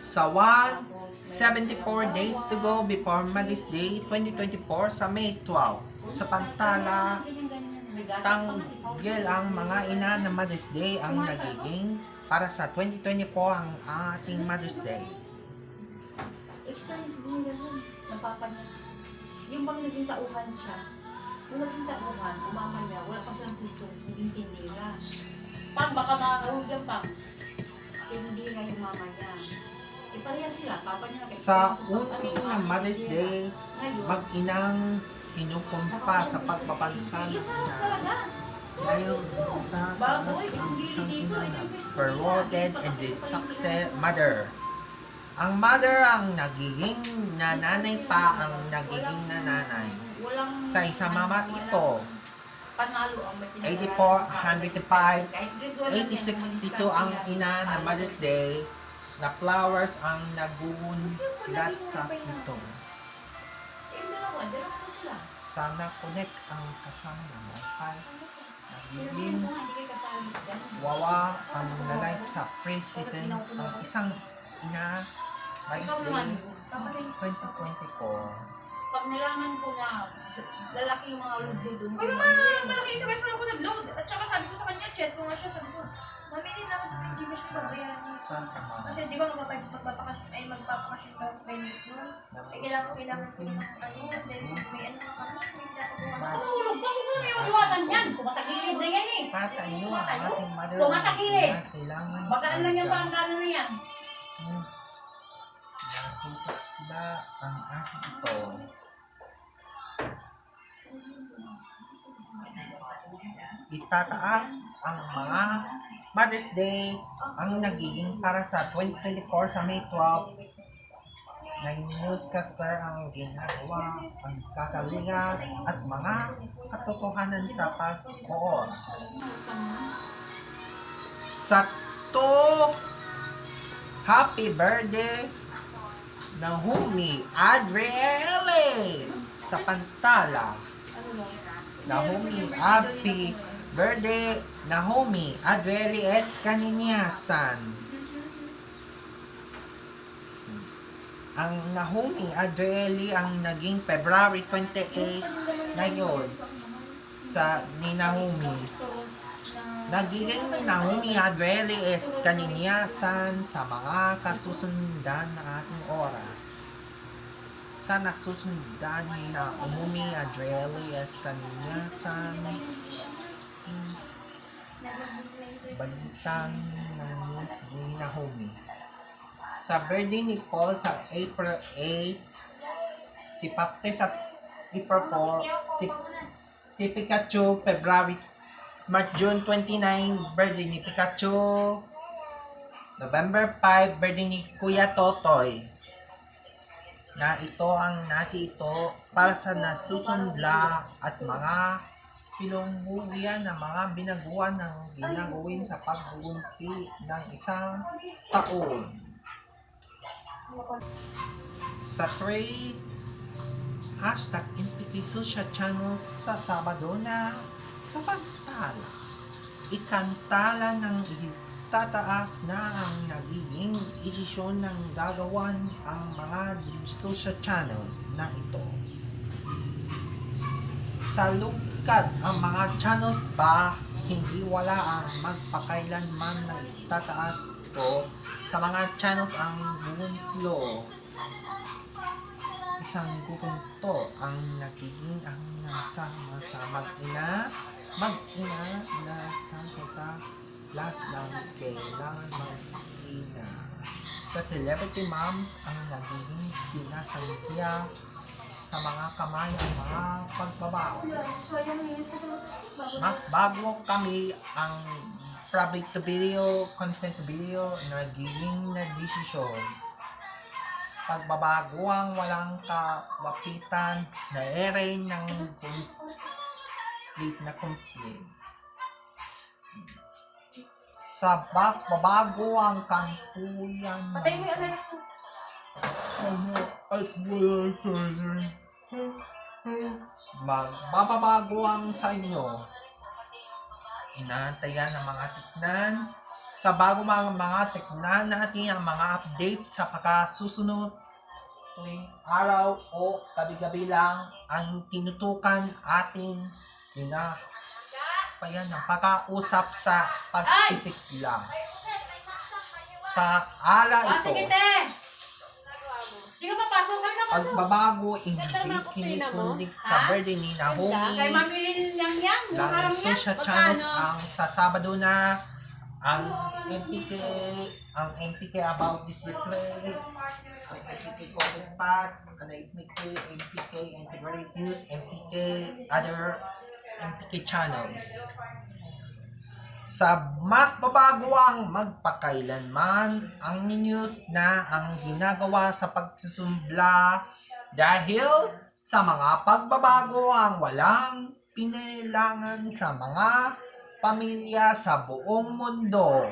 Sa 74 days to go before Mother's Day 2024 sa May 12. Sa Pantala, tanggil ang mga ina na Mother's Day ang nagiging para sa 2024 ang ating Mother's Day. Experience din nila yun. Napapa niya. Yung bang naging tauhan siya, yung naging tauhan, umama niya, wala pa silang pisto, naging tindira. Pang baka makakahog yan pang. Tindira yung mama niya. Ipareha sila, papa niya. Sa unang na Mother's Day, mag-inang kinukumpa sa pagpapansan na ngayon tataas ang isang ina na promoted and did success mother. Ang mother ang nagiging nanay pa ang nagiging nanay. Sa isang mama ito, 84, 105, 80, 62 ang ina na Mother's Day na flowers ang nagulat sa ito. Sana connect ang kasama ng wifi. Nagiging wawa ang lalay sa president ang isang ina Mother's Day 2024. Pag nalaman ko na lalaki yung mga load doon. Uy, malaki yung sabay ko nag-load. At saka sabi ko sa kanya, chat ko nga siya, sabi ko, mami, din naman yung Gmash ni babayaran niya. Kasi di ba magpapakasyon ka sa benefit nun? Eh, kailangan ko yung ano, then may ano ka kasi, may pinapagawa. Tulog ba? Kung may uliwatan yan. Pumatagilid na yan eh. Para sa inyo ang ating mother Pumatagilid. kailangan Bagaan lang yung palanggana na yan. Nakita ang ating ito. Itataas ang mga Mother's Day ang nagiging para sa 2024 sa May 12. Nag-newscaster ang ginagawa ang kakalinga at mga katotohanan sa pag-oras. Sa to, happy birthday Nahumi Adriele sa Pantala. Nahumi, happy birthday Nahumi Adriele S. Kaniniasan. Ang Nahumi Adriele ang naging February 28 ngayon sa ni Nahumi. Nagiging ni Nahumi Adriele S. Kaniniasan sa mga kasusundan na ating oras. Sa nagsusundan ni Nahumi Adriele S. Kaniniasan, balitang ng news ni Nahumi. Sa birthday ni Paul sa April 8, si Papte sa April 4, si Pikachu February June 29, birthday ni Pikachu. November 5, birthday ni Kuya Totoy. Na ito ang nati ito para sa nasusunla at mga pinungguyan ng mga binaguan ng ginagawin sa pagbubunti ng isang taon. Sa 3, hashtag MPT Social Channels sa Sabado na sa Pantala. Ikantala ng tataas na ang nagiging desisyon ng gagawan ang mga social channels na ito. Sa lugad ang mga channels ba hindi wala ang magpakailanman na tataas ito sa mga channels ang bumuntlo. Isang gugunto ang nagiging ang nasama sa mag-ina na kanta last lang kailangan mag-ina. Sa celebrity moms ang nagiging sinasangkya sa mga kamay ang mga pagbabago. Mas bago kami ang public to video, content to video, nagiging na desisyon. Pagbabago ang walang kawapitan na ere ng complete na complete. Sa bus, babago ang kampuyan. Patay mo yung alarm mo. At wala magbabago ang sa inyo. Inaantayan ng mga tiknan sa bago mga teknan natin ang mga update sa pagkasusunod tuwing araw o gabi-gabi lang ang tinutukan atin pinapayan ng pagkausap sa pagsisikla. Sa ala ito, Sige, te! Sige, papasok ka na. pagbabago hindi kinikundig sa birthday ni Kay Naomi. mamilin lang yan. Lang social channels ang sa Sabado na ang MPK about this replay, ang MPK Comment Pack, ang MPK Integrated News, MPK other MPK channels. Sa mas babago ang magpakailanman ang news na ang ginagawa sa pagsusumbla dahil sa mga pagbabago ang walang pinailangan sa mga pamilya sa buong mundo.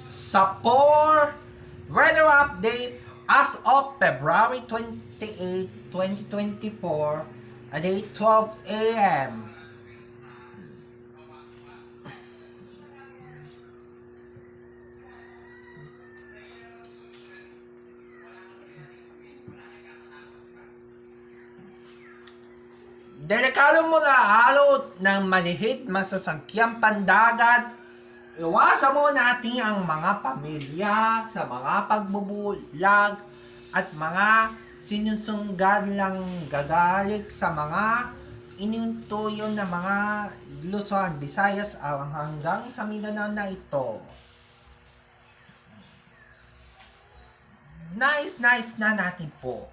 Sa 4 weather update as of February 28, 2024 at 8:12 a.m. Delikado mo na alot ng malihit masasakyang pandagat. Iwasan mo natin ang mga pamilya sa mga pagbubulag at mga sinusunggan lang gagalik sa mga inintuyon na mga Luzon, Visayas hanggang sa Mindanao na ito. Nice na natin po.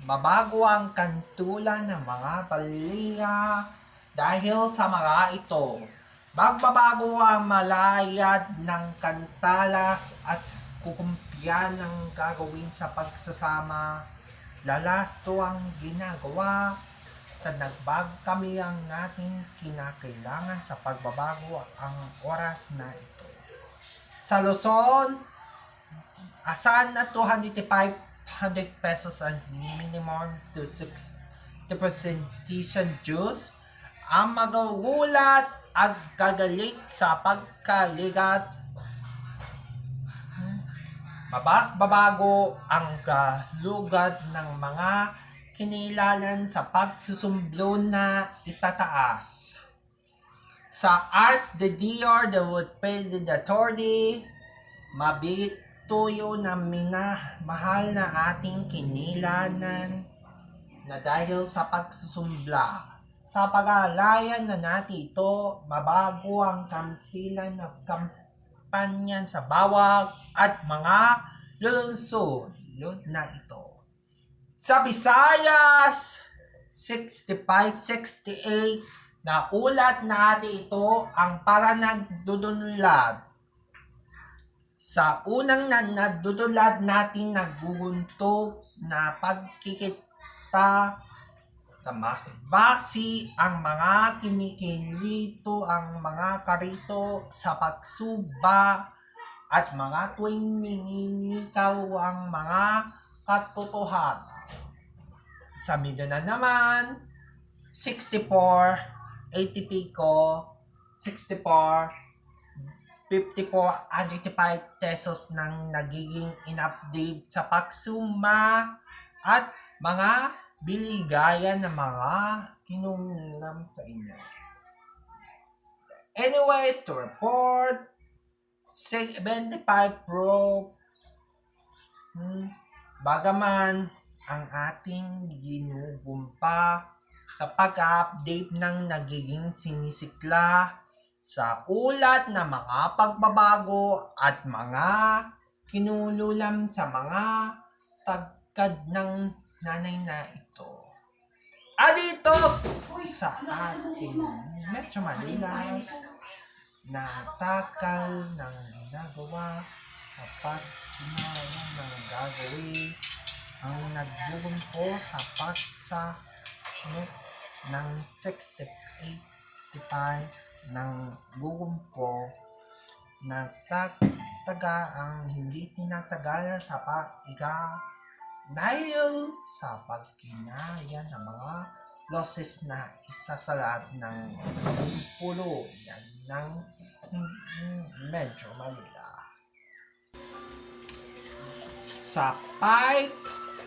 Mabago ang kantulan ng mga palya dahil sa mga ito. Magbabago ang malayad ng kantalas at kukumpiyan ng gagawin sa pagsasama. Lalasto ang ginagawa. Nagbag kami ang nating kinakailangan sa pagbabago ang oras na ito. Sa Luzon, asan na 200 pesos ang minimum to 60% dues ang magagulat at gagalit sa pagkaligat. Babago ang galugad ng mga kinilalan sa pagsusumblo na itataas. Sa Ars de Dior de Woodpede de Tordi, mabituyo na minamahal na ating kinilanan na dahil sa pagsusumbla. Sa pag-aalayan na natin ito, mabago ang kampilan ng kampanyan sa bawat at mga lungsod na ito. Sa Visayas, 65-68 na ulat natin ito ang para nagdudunlad. Sa unang nadudulad natin naguguntog na pagkikita mas basi ang mga kinikilito ang mga karito sa pagsuba at mga tuwing ninginikaw ang mga katotohanan. Sa Mindanao naman, 64, 80 pico, 64, 54, and 85 pesos nang nagiging in-update sa pagsuma at mga biligayan ng mga kinunam sa inyo. Anyways, to report, 75 Pro, bagaman ang ating ginugumpa sa pag-update ng nagiging sinisikla sa ulat na mga pagbabago at mga kinululam sa mga tagkad ng nanay na ito. Aditos sa ating Metro Manila na takal ng ginagawa kapag ginawa ng gagawin ang nagbubumpo sa pagsasunod ng 65 ng gugumpo na taga ang hindi tinatagalan sa paiga dahil sa pagkinaya ng mga losses na isa sa lahat ng pulo yan ng Metro Manila. Sa Pipe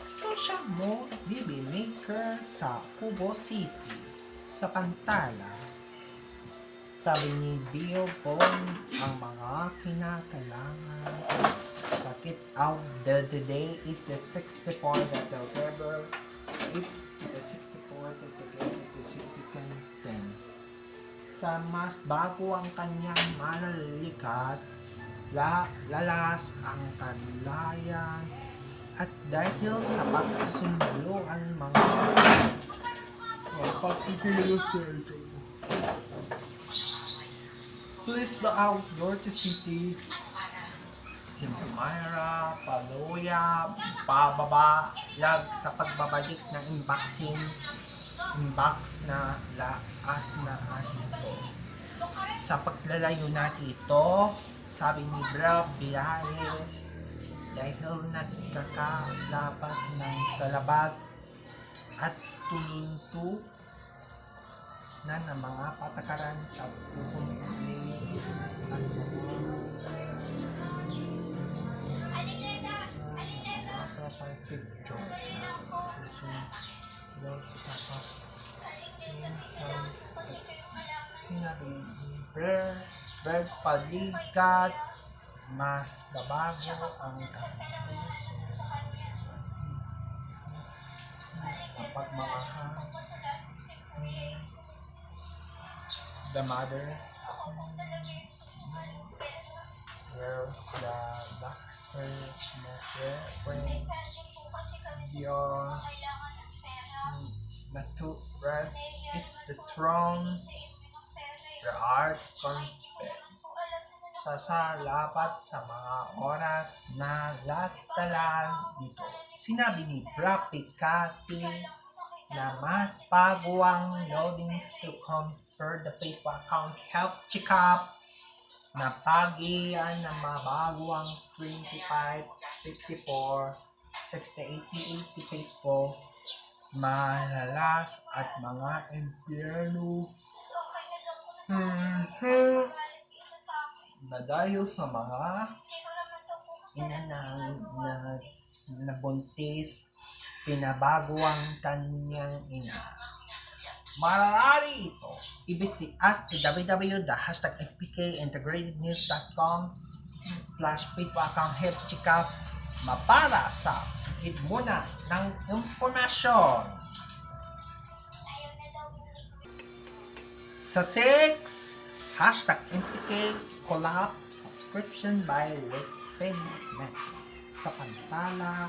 Social Mall BB Maker sa Cubo City sa Pantala, sabi ni Bio Bong ang mga kinakailangan. Bakit out the today is the 64 that November 8 the 64 the today the 60 sa mas bago ang kanyang malalikat, lalas ang kanlayan at dahil sa pagsusundo ang mga pagkikilos na ito. Please the outdoor to city Simpamara, Paluya, pababayag sa pagbabalik ng inbox na laas na ito. Sa paglalayo natin ito, sabi ni Bra Biales, dahil nagkakalabat ng salabag at tulunto na ng mga patakaran sa pupunti at mga profile picture na susunod dapat minsan sinabi ni Bird Palikat mas babago ang pagmamahal the mother where's the Baxter na friend your the two reds it's the throne the art confet sa salapat sa mga oras na latalan dito. Sinabi ni Brafi Kati na mas bago ang loadings to compare the Facebook account Health Checkup na pagian na mabago ang 25, 54, 60, 80, 80 Facebook malalas at mga impyerno na dahil sa mga inanang na nabuntis, pinabago ang kanyang ina. Maaari ito ibisi at www.mpkintegratednews.com/Facebook account Health Checkup mapara sa higit muna ng impormasyon. Sa 6, #MPK collab subscription by Wikipedia. Sa Pantala,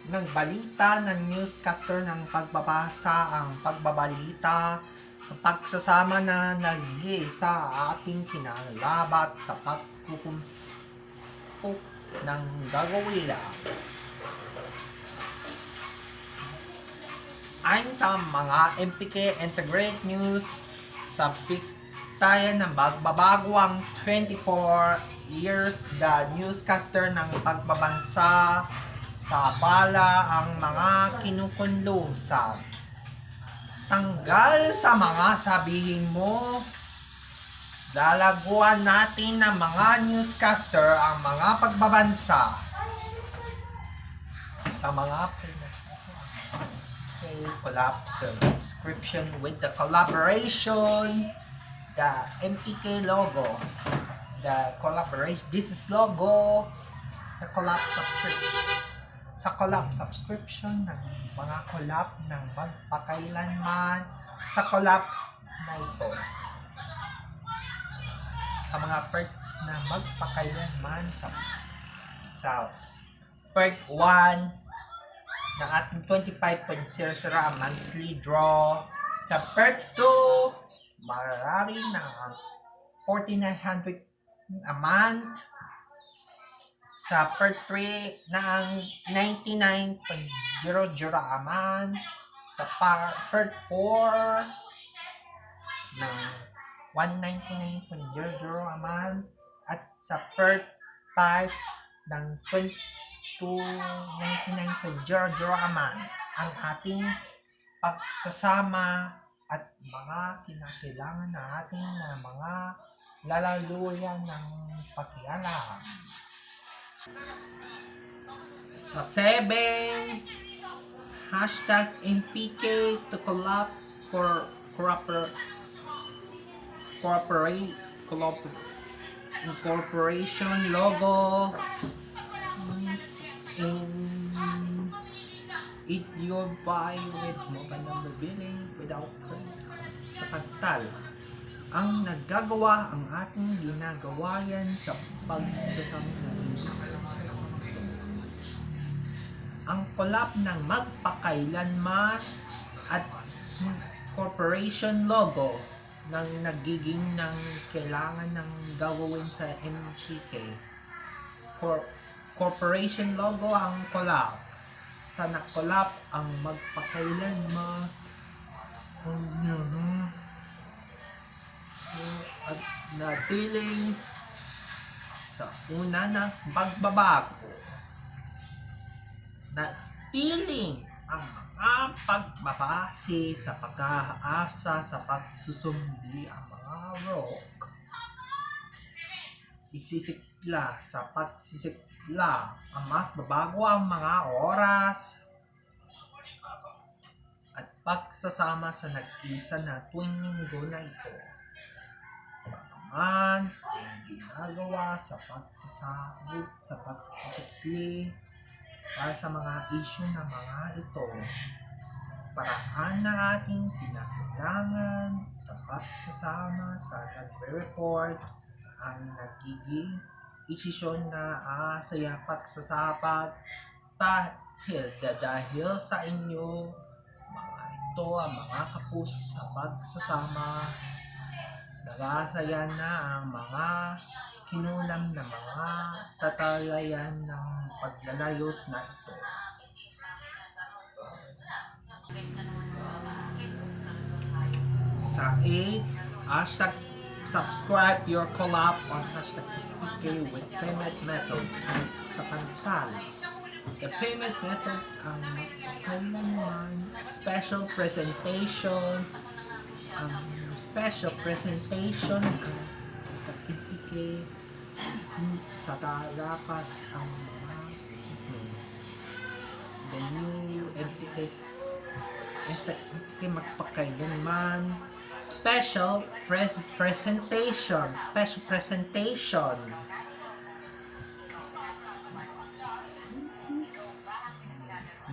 nagbalita ng newscaster ng pagbabasa ang pagbabalita ang pagsasama na nagli sa ating kinalabat sa pagkukumpok ng gagawin. Ayon sa mga MPK Integrated News, sa tayo ng magbabago ang 24 years the newscaster ng pagbabansa sa bala ang mga kinukunlusan. Tanggal sa mga sabihin mo, lalaguan natin ng mga newscaster ang mga pagbabansa sa mga collab subscription with the collaboration the MPK logo, the collaboration, this is logo, the collab subscription. Sa collab subscription ng mga collab ng magpakailanman sa collab na ito. Sa mga perks na magpakailanman sa perk 1 ng ating 25.00 monthly draw. Sa perk 2 marami na 4,900 a month. Sa per 3 ng 99.00 a month. Sa per 4 ng 199.00 a month. At sa per 5 ng 2299.00 a month ang ating pagsasama at mga kinakailangan natin na mga lalaluyan ng pakialam. Sa 7, hashtag MPK to collab for incorporation logo in it your buy with mobile number billing without credit card. Sa pagtala, ang naggagawa ang ating ginagawa yan sa pagsasama ng ang collab ng magpakailanman at corporation logo ng nagiging ng kailangan ng gawin sa MPK. Corporation logo ang collab. Sa collab ang magpakailanman at natiling sa una na pagbabago. Natiling ang mga pagbabase sa pag-aasa sa pagsusumli ang mga rock. Isisikla sa pagsisikla ang mas babago ang mga oras at pagsasama sa nag-isa na tuwing linggo na ito. Bagaman ang ginagawa sa pagsasabot sa pagsisikli para sa mga issue na mga ito, paraan na ating pinakailangan sa pagsasama sa nagre-report ang nagiging isisyon na saya pagsasapat dahil sa inyo mga ito ang mga kapus sa pagsasama. Nagasaya na ang mga kinulam na mga tatalayan ng paglalayos na ito. Sa 8, hashtag subscribe your collab on hashtag PK with payment method. Sa pantala, the payment method ang kailangan special presentation ang PK sa talapas ang mga the new MPK magpakailanman special presentation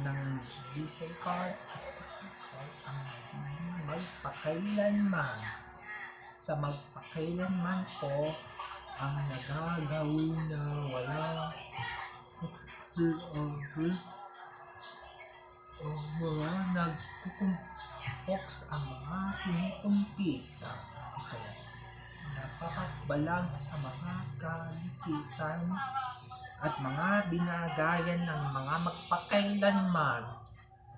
ng Visa card magpakailanman. Sa magpakailanman po ang nagagawin na wala nagkukumpoks ang mga kinukumpita. Ito, napapagbalag sa mga kalikitan at mga binagayan ng mga magpakailanman.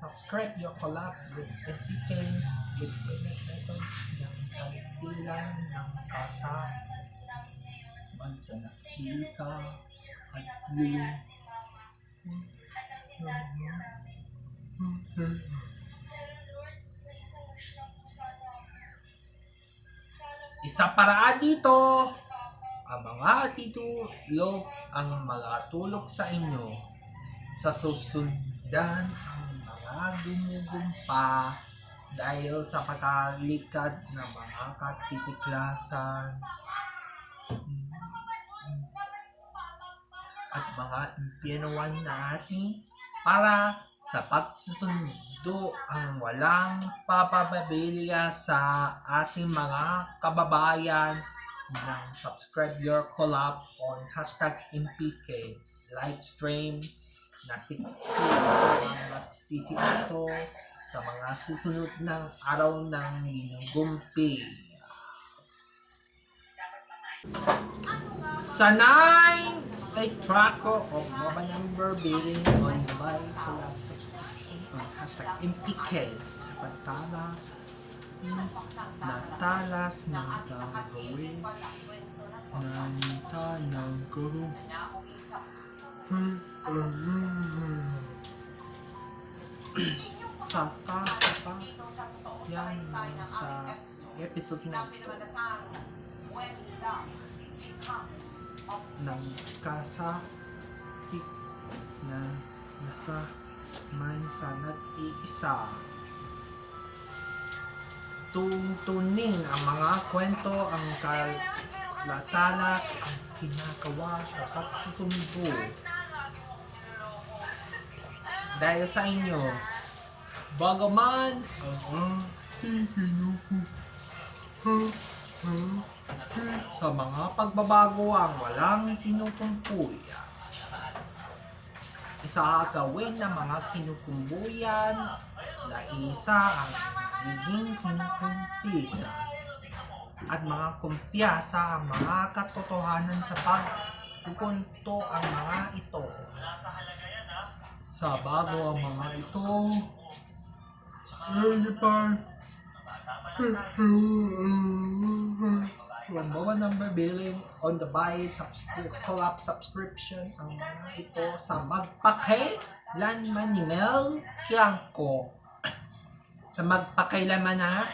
Subscribe your collab with SCKs with payment method ng kantilan ng kasa bansa na isa at yun. Isa paraan dito ang mga titulog ang magatulog sa inyo sa susundan ang mga gumugumpa dahil sa pagkalikad ng mga katitiklasan at mga impyenuan natin para sa pagsusundo ang walang papababilia sa ating mga kababayan ng subscribe your collab on hashtag MPK live stream na pagsitik ito sa mga susunod ng araw ng ginugumpi. Sa 9, ay tracker of mobile number billing on mobile collab subscription on hashtag MPK sa pagtala natalas ng gagawin sa pagsisot na ito ng kasakit na nasa mansa nag-iisa. Tuntunin ang mga kwento, ang kalatalas, ang kinakawa sa pagsusundo. Dahil sa inyo, bagaman sa mga pagbabago ang walang kinukumpuy. Isa gawin ng mga kinukumbuyan na isa ang nagiging kinukumpisa at mga kumpiyasa ang mga katotohanan sa pagkukunto ang mga ito. Sa bago ang mga ito, Lambawa number billing on the buy collab subscription ang mga ito sa magpakailanman ni Mel Kiangco. Sa magpakailanman na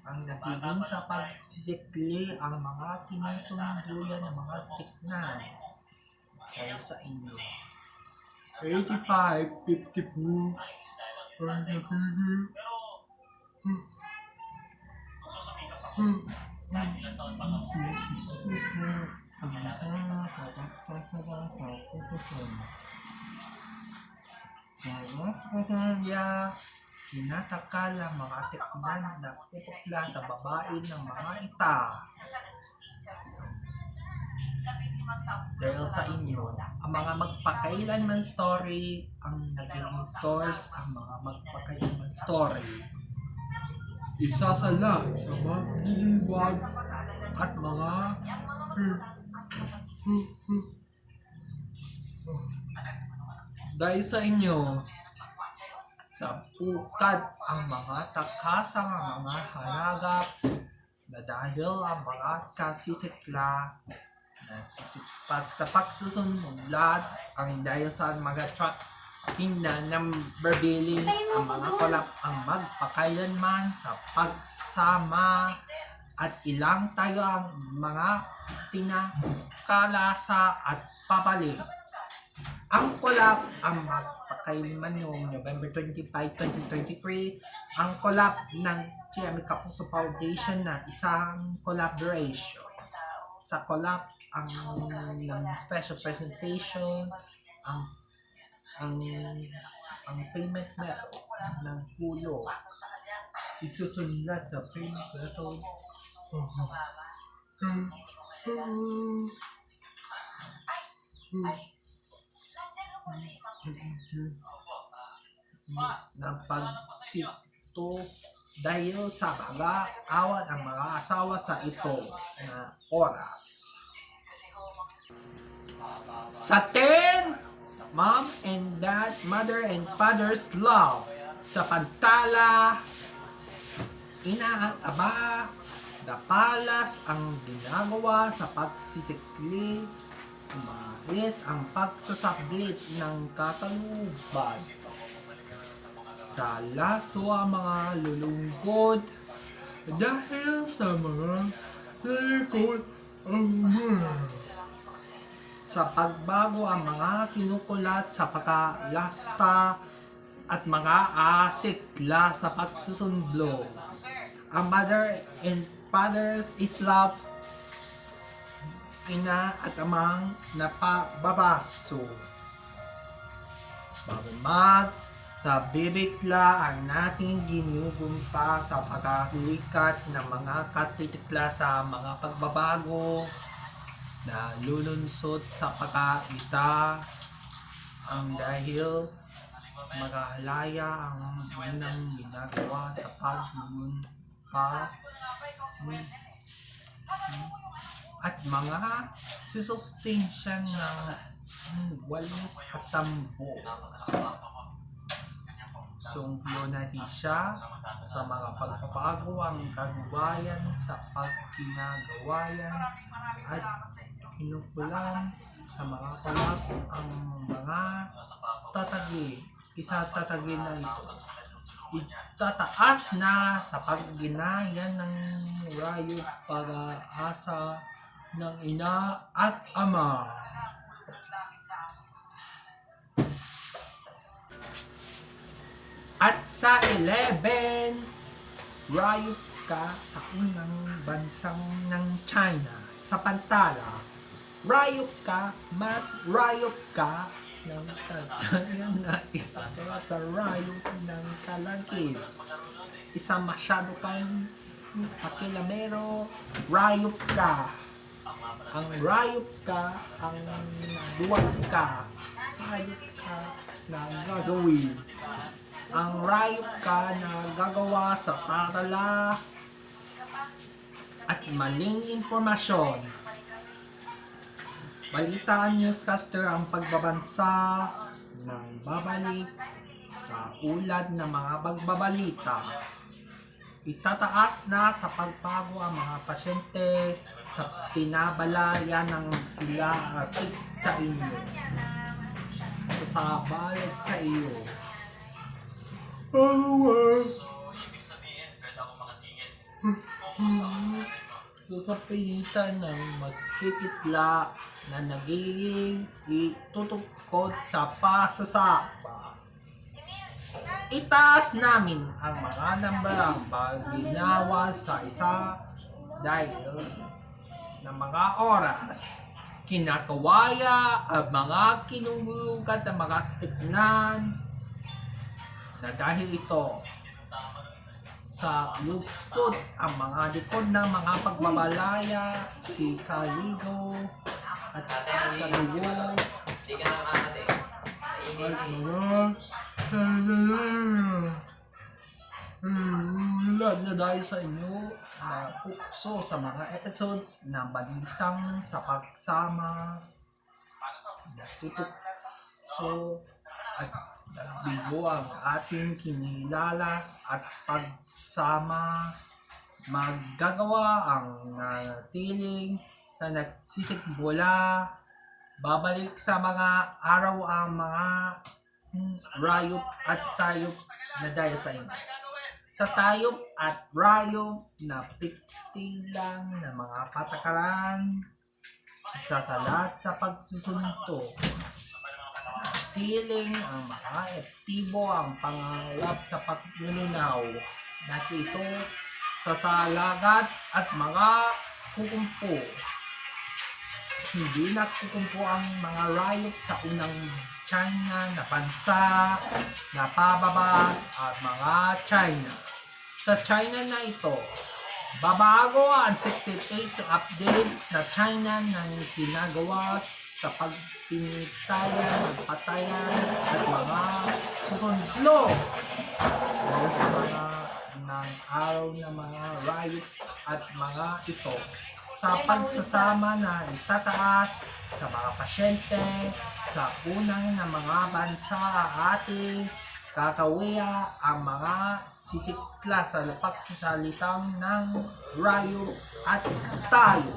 ang nagiging sa pagsisikli ang mga tinutungduyan ng mga tiknan. Kaya sa inyo 85, 54 ang nagiging tinatakala mga tikman na pupukla sa babae ng mga ita. Dahil sa inyo, ang mga magpakailanman story ang naging stores, ang mga magpakailanman story isasala sa magliliwag at mga dahil sa inyo, sa pukad ang mga takasang ang mga halagap na dahil ang mga kasisikla sa pagsusunod ang dahil sa mga truck number billing ang mga kolap ang magpakailanman sa pagsama at ilang tayo ang mga tinakalasa at papalik. Ang kolap ang magpakailanman noong November 25, 2023 ang kolap ng GMA Kapuso Foundation na isang collaboration. Sa kolap ang ng special presentation ang payment method ng pulo isusunod sa payment method ng pagsito dahil sa pag-aawat ang mga asawa sa ito na oras. Sa 10 Mom and Dad, Mother and Father's love sa pagtala, ina at aba, dapalas ang ginagawa sa pagsisikli, umalis ang pagsasablit ng katalubad. Sa lasto ang mga lulungkot dahil sa mga likod ang mga. Sa pagbago ang mga kinukulat sa pagkalasta at mga asikla sa pagsusundlo. Ang mother and father's is love, ina at amang napababaso. Bago sa bibitla ang nating ginugumpa sa pagkakalikat ng mga katitikla sa mga pagbabago na lulunsod sa pagkaita ang dahil maghalaya ang unang ginagawa sa paglulunpa at mga susustensya ng walis at tambo. Sunglo na di siya sa mga pagbabago ang kagawayan sa pagkinagawayan at kinukulang sa mga kalap ang mga tatagi, isa tatagi na ito. itataas na sa pagginaya ng rayong pag-asa ng ina at ama. At sa 11, rayop ka sa unang bansang ng China. Sa pantala, rayop ka, mas rayop ka ng katayan na isa sa rayop ng kalagid. Isa masyado kang pakilamero, rayop ka. Ang rayop ka, ang duwag ka, rayop ka na gagawin. Ang rayop ka na gagawa sa tatala at maling impormasyon. Balitaan newscaster ang pagbabansa ng babalik kaulad ng mga pagbabalita. Itataas na sa pagpago ang mga pasyente sa pinabalaya ng ilaapit sa inyo. Sasabalag sa iyo. So sa pilitan ng magkikitla na nagiging itutukod sa pasasapa. Itaas namin ang mga nambarang pagginawa sa isa dahil ng mga oras. Kinakawaya ang mga kinungulugan ng mga tignan na dahil ito sa lukod ang mga likod ng mga pagbabalaya si Kaligo at Kaligo at mga lahat na dahil sa inyo na pukso sa mga episodes na balitang sa pagsama tutukso at bigo ang ating kinilalas at pagsama maggagawa ang natiling na nagsisikmula babalik sa mga araw ang mga rayop at tayop na dahil sa inyo. Sa tayop at rayop na piktilang ng mga patakaran sa talat sa pagsusunto. Feeling ang mga epektibo ang pangalap sa pagnununaw na ito sa salagat at mga kukumpo. Hindi nagkukumpo ang mga rayop sa unang China na bansa na pababas at mga China. Sa China na ito, babago ang 68 updates na China ng pinagawa sa pagpinitayan, patayan at mga susundlo dahil sa mga ng araw na mga riots at mga ito sa pagsasama na itataas sa mga pasyente sa unang na mga bansa ating kakawiya ang mga sisikla sa pagsasalitang ng rayo at tayo.